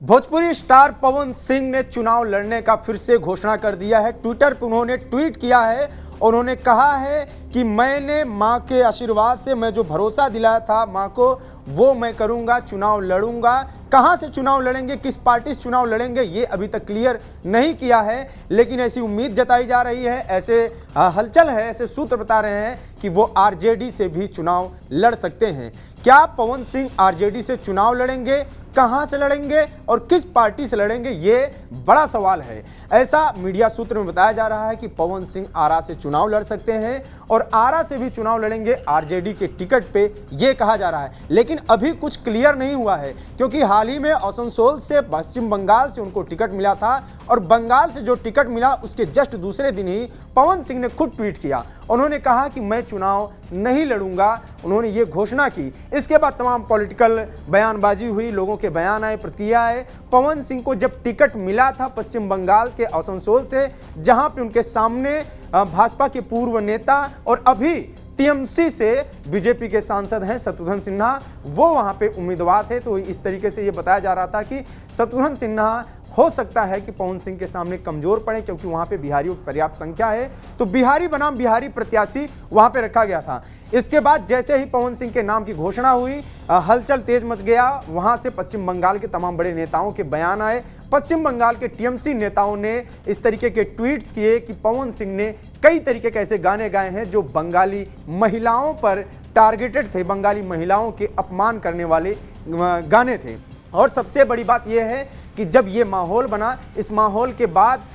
Bhojpuri star Pawan Singh ने चुनाव लड़ने का फिर से घोषणा कर दिया है। ट्विटर पर उन्होंने ट्वीट किया है और उन्होंने कहा है कि मैंने मां के आशीर्वाद से मैं जो भरोसा दिलाया था मां को, वो मैं करूंगा, चुनाव लड़ूंगा। कहां से चुनाव लड़ेंगे, किस पार्टी से चुनाव लड़ेंगे, ये अभी तक क्लियर नहीं किया है, लेकिन ऐसी उम्मीद जताई जा रही है, ऐसे हलचल है, ऐसे सूत्र बता रहे हैं कि वो आरजेडी से भी चुनाव लड़ सकते हैं। क्या पवन सिंह आरजेडी से चुनाव लड़ेंगे, कहां से लड़ेंगे और किस पार्टी से लड़ेंगे, ये बड़ा सवाल है। ऐसा मीडिया सूत्र में बताया जा रहा है कि पवन सिंह आरा से चुनाव लड़ सकते हैं और आरा से भी चुनाव लड़ेंगे आरजेडी के टिकट पे, ये कहा जा रहा है। लेकिन अभी कुछ क्लियर नहीं हुआ है, क्योंकि हाल ही में आसनसोल से पश्चिम बंगाल से उनको टिकट मिला था और बंगाल से जो टिकट मिला उसके जस्ट दूसरे दिन ही पवन सिंह ने खुद ट्वीट किया। उन्होंने कहा कि मैं चुनाव नहीं लड़ूंगा, उन्होंने ये घोषणा की। इसके बाद तमाम पॉलिटिकल बयानबाजी हुई, लोगों के बयान आए, प्रतिक्रिया आए। पवन सिंह को जब टिकट मिला था पश्चिम बंगाल के आसनसोल से, जहां पे उनके सामने भाजपा के पूर्व नेता और अभी टीएमसी से बीजेपी के सांसद हैं शत्रुघ्न सिन्हा, वो वहां पे उम्मीदवार थे। तो इस तरीके से ये बताया जा रहा था कि शत्रुघ्न सिन्हा हो सकता है कि पवन सिंह के सामने कमजोर पड़े, क्योंकि वहां पे बिहारियों की पर्याप्त संख्या है, तो बिहारी बनाम बिहारी प्रत्याशी वहां पे रखा गया था। इसके बाद जैसे ही पवन सिंह के नाम की घोषणा हुई, हलचल तेज मच गया। वहां से पश्चिम बंगाल के तमाम बड़े नेताओं के बयान आए। पश्चिम बंगाल के टीएमसी नेताओं ने इस तरीके के ट्वीट्स किए कि पवन सिंह ने कई तरीके के ऐसे गाने गाए हैं जो बंगाली महिलाओं पर टारगेटेड थे, बंगाली महिलाओं के अपमान करने वाले गाने थे। और सबसे बड़ी बात यह है कि जब ये माहौल बना, इस माहौल के बाद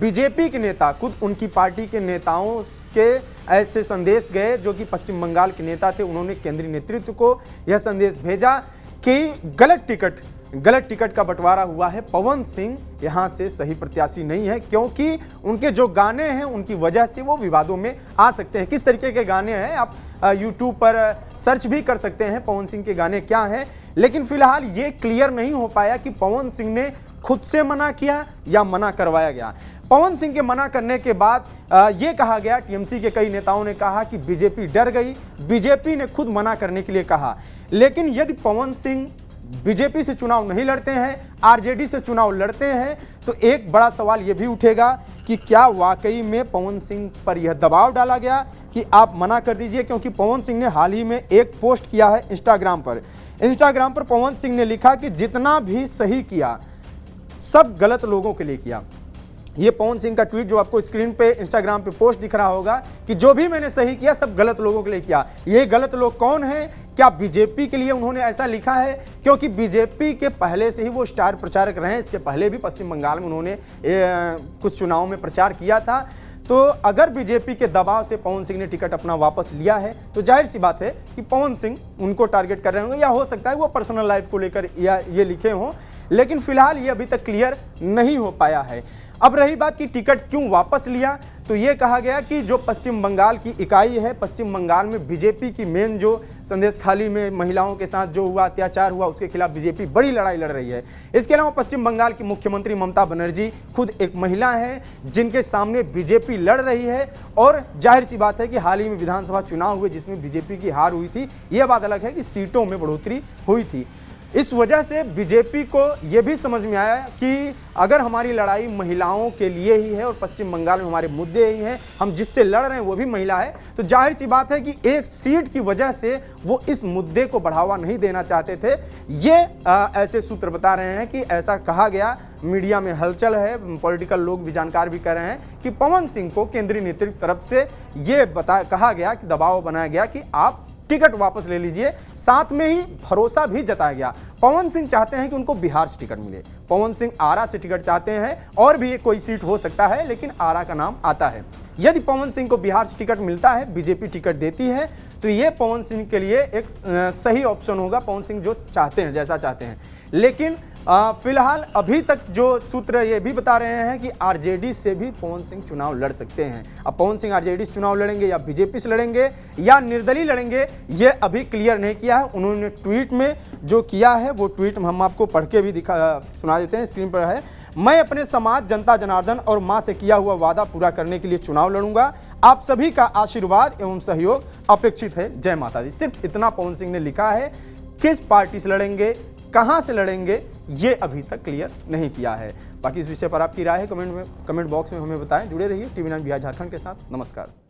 बीजेपी के नेता, खुद उनकी पार्टी के नेताओं के ऐसे संदेश गए जो कि पश्चिम बंगाल के नेता थे। उन्होंने केंद्रीय नेतृत्व को यह संदेश भेजा कि गलत टिकट का बंटवारा हुआ है, पवन सिंह यहाँ से सही प्रत्याशी नहीं है, क्योंकि उनके जो गाने हैं उनकी वजह से वो विवादों में आ सकते हैं। किस तरीके के गाने हैं आप यूट्यूब पर सर्च भी कर सकते हैं, पवन सिंह के गाने क्या हैं। लेकिन फिलहाल ये क्लियर नहीं हो पाया कि पवन सिंह ने खुद से मना किया या मना करवाया गया। पवन सिंह के मना करने के बाद ये कहा गया, टीएमसी के कई नेताओं ने कहा कि बीजेपी डर गई, बीजेपी ने खुद मना करने के लिए कहा। लेकिन यदि पवन सिंह बीजेपी से चुनाव नहीं लड़ते हैं, आरजेडी से चुनाव लड़ते हैं, तो एक बड़ा सवाल यह भी उठेगा कि क्या वाकई में पवन सिंह पर यह दबाव डाला गया कि आप मना कर दीजिए। क्योंकि पवन सिंह ने हाल ही में एक पोस्ट किया है इंस्टाग्राम पर पवन सिंह ने लिखा कि जितना भी सही किया सब गलत लोगों के लिए किया। ये पवन सिंह का ट्वीट जो आपको स्क्रीन पे इंस्टाग्राम पे पोस्ट दिख रहा होगा कि जो भी मैंने सही किया सब गलत लोगों के लिए किया। ये गलत लोग कौन हैं? क्या बीजेपी के लिए उन्होंने ऐसा लिखा है? क्योंकि बीजेपी के पहले से ही वो स्टार प्रचारक रहे हैं। इसके पहले भी पश्चिम बंगाल में उन्होंने कुछ चुनाव में प्रचार किया था। तो अगर बीजेपी के दबाव से पवन सिंह ने टिकट अपना वापस लिया है, तो जाहिर सी बात है कि पवन सिंह उनको टारगेट कर रहे होंगे, या हो सकता है वो पर्सनल लाइफ को लेकर या ये लिखे हों। लेकिन फिलहाल ये अभी तक क्लियर नहीं हो पाया है। अब रही बात कि टिकट क्यों वापस लिया, तो ये कहा गया कि जो पश्चिम बंगाल की इकाई है, पश्चिम बंगाल में बीजेपी की मेन जो संदेशखाली में महिलाओं के साथ जो हुआ अत्याचार हुआ, उसके खिलाफ बीजेपी बड़ी लड़ाई लड़ रही है। इसके अलावा पश्चिम बंगाल की मुख्यमंत्री ममता बनर्जी खुद एक महिला है जिनके सामने बीजेपी लड़ रही है। और जाहिर सी बात है कि हाल ही में विधानसभा चुनाव हुए जिसमें बीजेपी की हार हुई थी। यह बात अलग है कि सीटों में बढ़ोतरी हुई थी। इस वजह से बीजेपी को यह भी समझ में आया कि अगर हमारी लड़ाई महिलाओं के लिए ही है और पश्चिम बंगाल में हमारे मुद्दे ही हैं, हम जिससे लड़ रहे हैं वो भी महिला है, तो जाहिर सी बात है कि एक सीट की वजह से वो इस मुद्दे को बढ़ावा नहीं देना चाहते थे। ये ऐसे सूत्र बता रहे हैं कि ऐसा कहा गया, मीडिया में हलचल है, पॉलिटिकल लोग भी जानकार भी कर रहे हैं कि पवन सिंह को केंद्रीय नेतृत्व तरफ से ये कहा गया कि दबाव बनाया गया कि आप टिकट वापस ले लीजिए। साथ में ही भरोसा भी जताया गया। पवन सिंह चाहते हैं कि उनको बिहार से टिकट मिले, पवन सिंह आरा से टिकट चाहते हैं, और भी कोई सीट हो सकता है, लेकिन आरा का नाम आता है। यदि पवन सिंह को बिहार से टिकट मिलता है, बीजेपी टिकट देती है, तो ये पवन सिंह के लिए एक सही ऑप्शन होगा, पवन सिंह जो चाहते हैं, जैसा चाहते हैं। लेकिन फिलहाल अभी तक जो सूत्र ये भी बता रहे हैं कि आरजेडी से भी पवन सिंह चुनाव लड़ सकते हैं। अब पवन सिंह आरजेडी से चुनाव लड़ेंगे या बीजेपी से लड़ेंगे या निर्दलीय लड़ेंगे, ये अभी क्लियर नहीं किया है। उन्होंने ट्वीट में जो किया है वो ट्वीट हम आपको पढ़ के भी सुना देते हैं, स्क्रीन पर है। मैं अपने समाज, जनता जनार्दन और मां से किया हुआ वादा पूरा करने के लिए चुनाव लड़ूंगा। आप सभी का आशीर्वाद एवं सहयोग अपेक्षित है। जय माता दी। सिर्फ इतना पवन सिंह ने लिखा है। किस पार्टी से लड़ेंगे, कहां से लड़ेंगे, ये अभी तक क्लियर नहीं किया है। बाकी इस विषय पर आपकी राय है कमेंट बॉक्स में हमें बताएं। जुड़े रहिए TV9 बिहार झारखंड के साथ। नमस्कार।